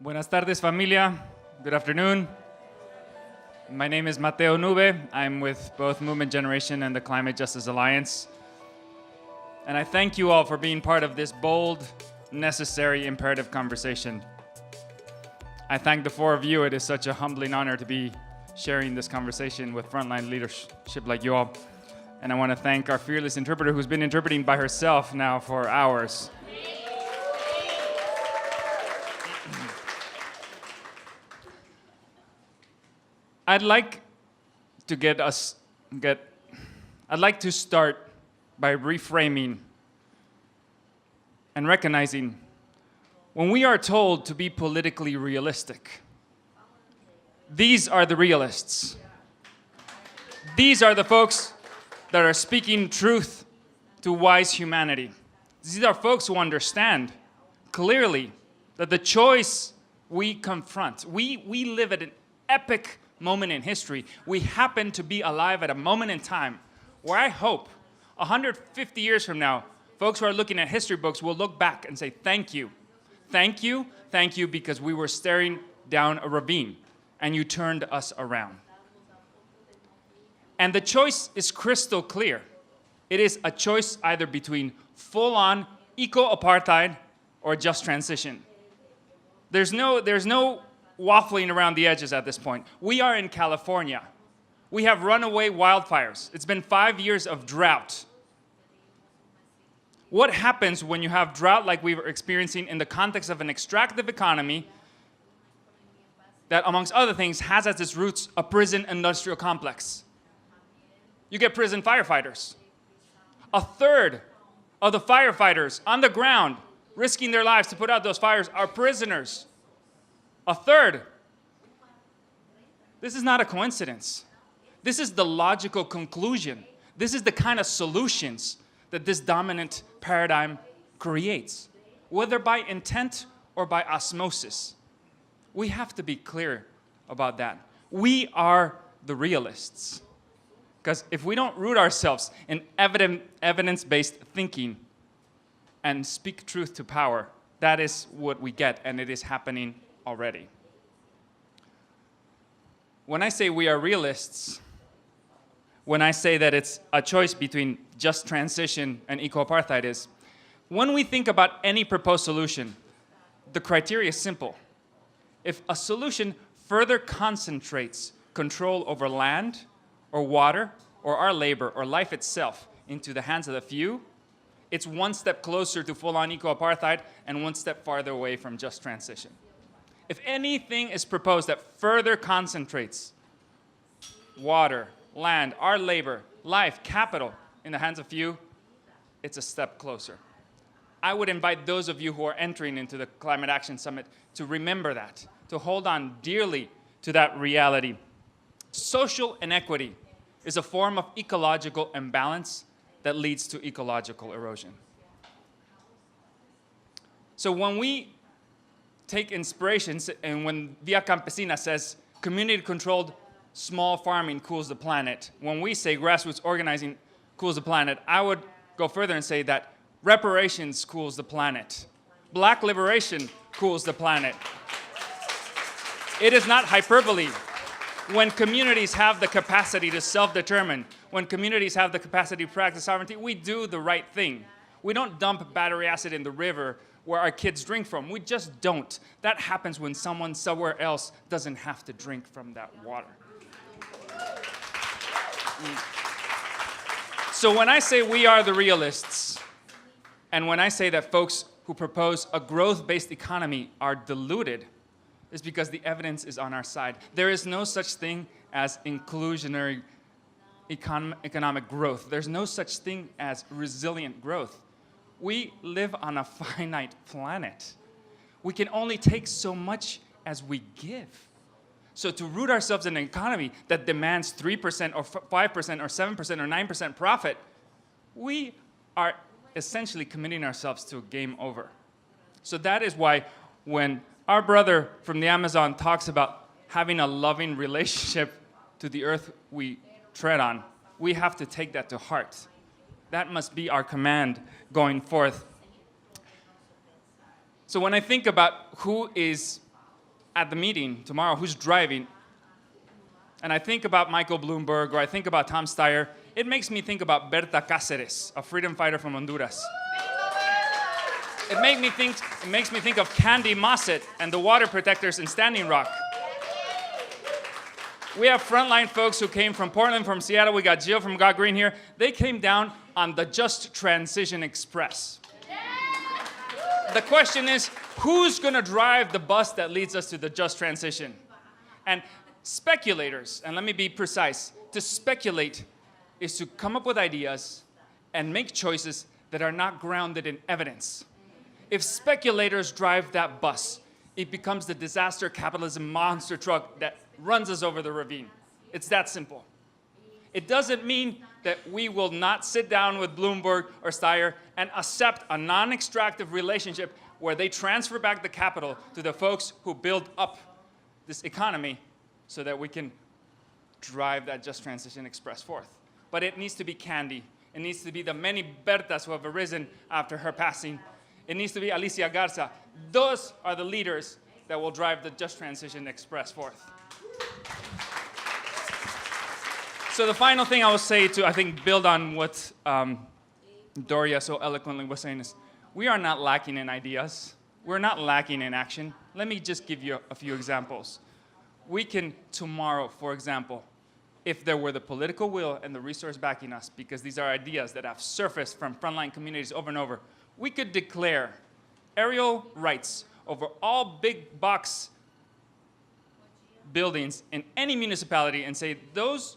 Buenas tardes, familia. Good afternoon. My name is Mateo Nube. I'm with both Movement Generation and the Climate Justice Alliance. And I thank you all for being part of this bold, necessary, imperative conversation. I thank the four of you. It is such a humbling honor to be sharing this conversation with frontline leadership like you all. And I want to thank our fearless interpreter who's been interpreting by herself now for hours. I'd like to start by reframing and recognizing when we are told to be politically realistic, these are the realists. These are the folks that are speaking truth to wise humanity. These are folks who understand clearly that the choice we confront, we live at an epic moment in history. We happen to be alive at a moment in time where I hope 150 years from now, folks who are looking at history books will look back and say, thank you. Thank you, thank you, because we were staring down a ravine and you turned us around. And the choice is crystal clear. It is a choice either between full-on eco-apartheid or just transition. There's no waffling around the edges at this point. We are in California. We have runaway wildfires. It's been 5 years of drought. What happens when you have drought like we were experiencing in the context of an extractive economy that, amongst other things, has as its roots a prison industrial complex? You get prison firefighters. A third of the firefighters on the ground risking their lives to put out those fires are prisoners. A third. This is not a coincidence. This is the logical conclusion. This is the kind of solutions that this dominant paradigm creates, whether by intent or by osmosis. We have to be clear about that. We are the realists. Because if we don't root ourselves in evidence-based thinking and speak truth to power, that is what we get, and it is happening already. When I say we are realists, when I say that it's a choice between just transition and eco-apartheid is, when we think about any proposed solution, the criteria is simple. If a solution further concentrates control over land or water or our labor or life itself into the hands of the few, it's one step closer to full-on eco-apartheid and one step farther away from just transition. If anything is proposed that further concentrates water, land, our labor, life, capital in the hands of few, it's a step closer. I would invite those of you who are entering into the Climate Action Summit to remember that, to hold on dearly to that reality. Social inequity is a form of ecological imbalance that leads to ecological erosion. So when we take inspirations, and when Via Campesina says community-controlled small farming cools the planet, when we say grassroots organizing cools the planet, I would go further and say that reparations cools the planet. Black liberation cools the planet. It is not hyperbole. When communities have the capacity to self-determine, when communities have the capacity to practice sovereignty, we do the right thing. We don't dump battery acid in the river where our kids drink from. We just don't. That happens when someone somewhere else doesn't have to drink from that water. So when I say we are the realists, and when I say that folks who propose a growth-based economy are deluded, it's because the evidence is on our side. There is no such thing as inclusionary economic growth. There's no such thing as resilient growth. We live on a finite planet. We can only take so much as we give. So to root ourselves in an economy that demands 3% or 5% or 7% or 9% profit, we are essentially committing ourselves to a game over. So that is why when our brother from the Amazon talks about having a loving relationship to the earth we tread on, we have to take that to heart. That must be our command going forth. So when I think about who is at the meeting tomorrow who's driving, and I think about Michael Bloomberg or I think about Tom Steyer, it makes me think about Berta Cáceres, a freedom fighter from Honduras. It makes me think of Candy Mossett and the water protectors in Standing Rock. We have frontline folks who came from Portland, from Seattle. We got Jill from Got Green here. They came down on the Just Transition Express. The question is, who's going to drive the bus that leads us to the just transition? And speculators, and let me be precise, to speculate is to come up with ideas and make choices that are not grounded in evidence. If speculators drive that bus, it becomes the disaster capitalism monster truck that runs us over the ravine. It's that simple. It doesn't mean that we will not sit down with Bloomberg or Steyer and accept a non-extractive relationship where they transfer back the capital to the folks who build up this economy so that we can drive that just transition express forth. But it needs to be Candy. It needs to be the many Bertas who have arisen after her passing. It needs to be Alicia Garza. Those are the leaders that will drive the just transition express forth. So the final thing I will say to, I think, build on what Doria so eloquently was saying is, we are not lacking in ideas. We're not lacking in action. Let me just give you a few examples. We can tomorrow, for example, if there were the political will and the resource backing us, because these are ideas that have surfaced from frontline communities over and over, we could declare aerial rights over all big box buildings in any municipality and say those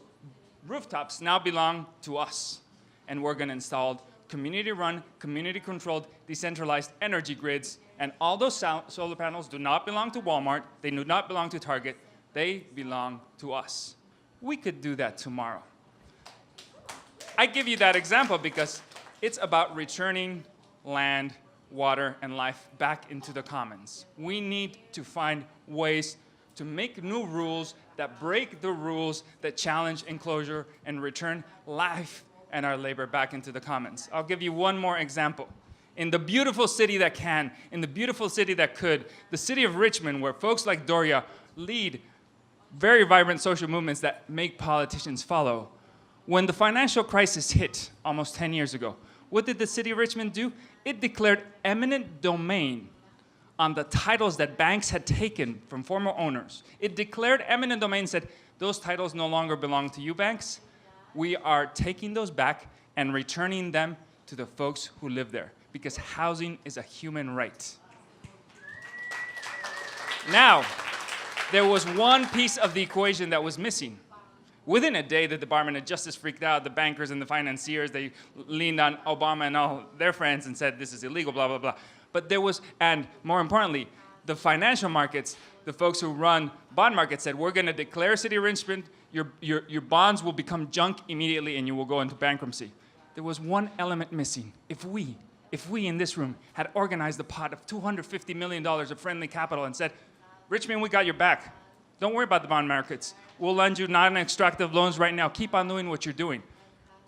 rooftops now belong to us. And we're going to install community-run, community-controlled, decentralized energy grids. And all those solar panels do not belong to Walmart. They do not belong to Target. They belong to us. We could do that tomorrow. I give you that example because it's about returning land, water, and life back into the commons. We need to find ways to make new rules that break the rules that challenge enclosure and return life and our labor back into the commons. I'll give you one more example. In the beautiful city that can, in the beautiful city that could, the city of Richmond, where folks like Doria lead very vibrant social movements that make politicians follow. When the financial crisis hit almost 10 years ago, what did the city of Richmond do? It declared eminent domain on the titles that banks had taken from former owners. It declared eminent domain and said, those titles no longer belong to you banks. We are taking those back and returning them to the folks who live there, because housing is a human right. Now, there was one piece of the equation that was missing. Within a day, the Department of Justice freaked out. The bankers and the financiers, they leaned on Obama and all their friends and said, this is illegal, blah, blah, blah. But there was, and more importantly, the financial markets, the folks who run bond markets said, we're going to declare City of Richmond, your bonds will become junk immediately and you will go into bankruptcy. There was one element missing. If we in this room had organized a pot of $250 million of friendly capital and said, Richmond, we got your back. Don't worry about the bond markets. We'll lend you non-extractive loans right now. Keep on doing what you're doing.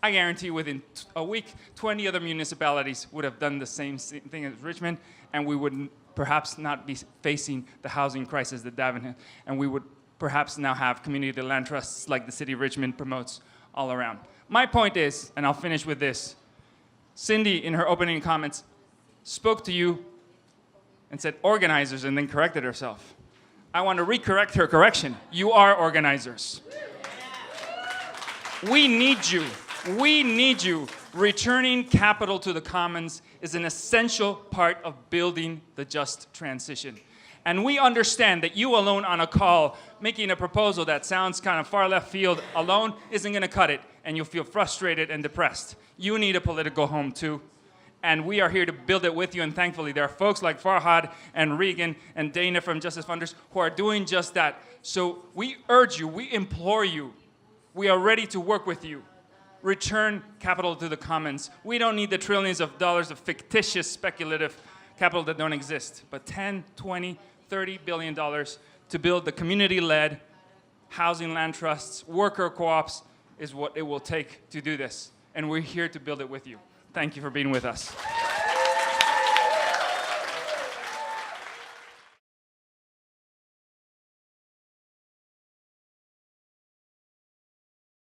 I guarantee within a week, 20 other municipalities would have done the same thing as Richmond, and we would perhaps not be facing the housing crisis that Davin had, and we would perhaps now have community land trusts like the city of Richmond promotes all around. My point is, and I'll finish with this, Cindy, in her opening comments, spoke to you and said organizers and then corrected herself. I want to recorrect her correction. You are organizers. We need you. We need you. Returning capital to the commons is an essential part of building the just transition. And we understand that you alone on a call making a proposal that sounds kind of far left field alone isn't going to cut it, and you'll feel frustrated and depressed. You need a political home too. And we are here to build it with you, and thankfully there are folks like Farhad and Regan and Dana from Justice Funders who are doing just that. So we urge you, we implore you, we are ready to work with you. Return capital to the commons. We don't need the trillions of dollars of fictitious speculative capital that don't exist, but 10, 20, $30 billion to build the community-led housing land trusts, worker co-ops is what it will take to do this. And we're here to build it with you. Thank you for being with us.